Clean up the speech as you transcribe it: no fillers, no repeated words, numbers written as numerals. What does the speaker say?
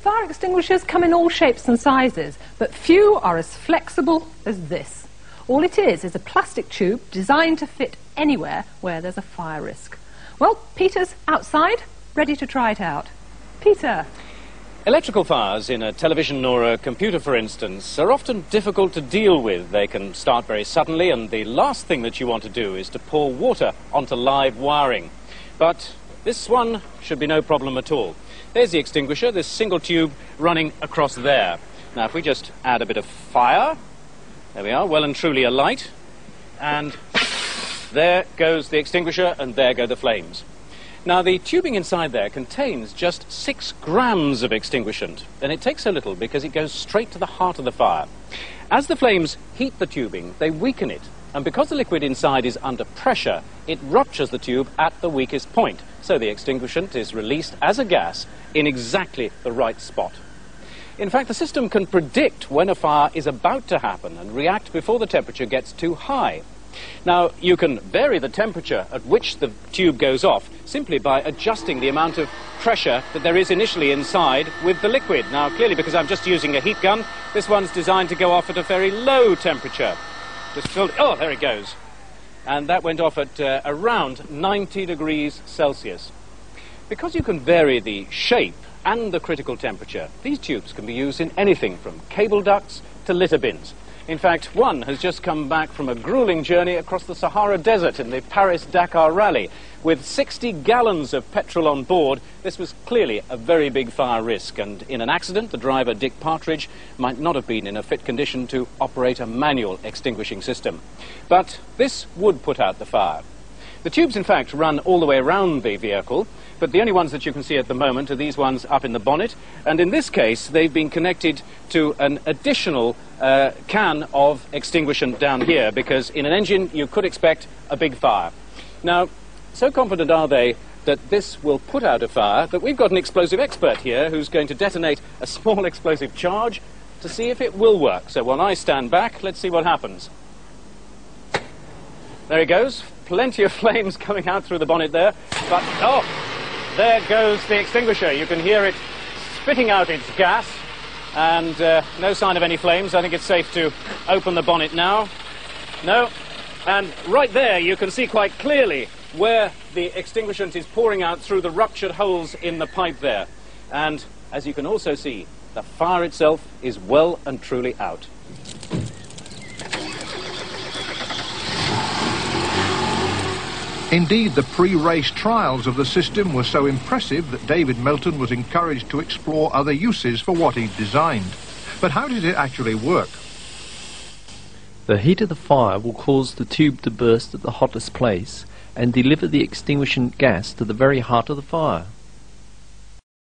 Fire extinguishers come in all shapes and sizes, but few are as flexible as this. All it is a plastic tube designed to fit anywhere where there's a fire risk. Well, Peter's outside, ready to try it out. Peter. Electrical fires in a television or a computer, for instance, are often difficult to deal with. They can start very suddenly, and the last thing that you want to do is to pour water onto live wiring. But this one should be no problem at all. There's the extinguisher, this single tube running across there. Now, if we just add a bit of fire, there we are, well and truly alight, and there goes the extinguisher, and there go the flames. Now, the tubing inside there contains just 6 grams of extinguishant, and it takes so little because it goes straight to the heart of the fire. As the flames heat the tubing, they weaken it, and because the liquid inside is under pressure, it ruptures the tube at the weakest point, so the extinguishant is released as a gas in exactly the right spot. In fact, the system can predict when a fire is about to happen and react before the temperature gets too high. Now, you can vary the temperature at which the tube goes off simply by adjusting the amount of pressure that there is initially inside with the liquid. Now, clearly, because I'm just using a heat gun, this one's designed to go off at a very low temperature. Just filled, oh, there it goes. And that went off at around 90 degrees Celsius. Because you can vary the shape and the critical temperature, these tubes can be used in anything from cable ducts to litter bins. In fact, one has just come back from a grueling journey across the Sahara Desert in the Paris-Dakar Rally. With 60 gallons of petrol on board, this was clearly a very big fire risk, and in an accident, the driver, Dick Partridge, might not have been in a fit condition to operate a manual extinguishing system. But this would put out the fire. The tubes, in fact, run all the way around the vehicle, but the only ones that you can see at the moment are these ones up in the bonnet, and in this case they've been connected to an additional can of extinguishant down here, because in an engine you could expect a big fire. Now, so confident are they that this will put out a fire that we've got an explosive expert here who's going to detonate a small explosive charge to see if it will work. So when I stand back, let's see what happens. There it goes. Plenty of flames coming out through the bonnet there, but oh, there goes the extinguisher. You can hear it spitting out its gas, and no sign of any flames. I think it's safe to open the bonnet now. No, and right there you can see quite clearly where the extinguishant is pouring out through the ruptured holes in the pipe there. And as you can also see, the fire itself is well and truly out. Indeed, the pre-race trials of the system were so impressive that David Melton was encouraged to explore other uses for what he'd designed. But how did it actually work? The heat of the fire will cause the tube to burst at the hottest place and deliver the extinguishing gas to the very heart of the fire.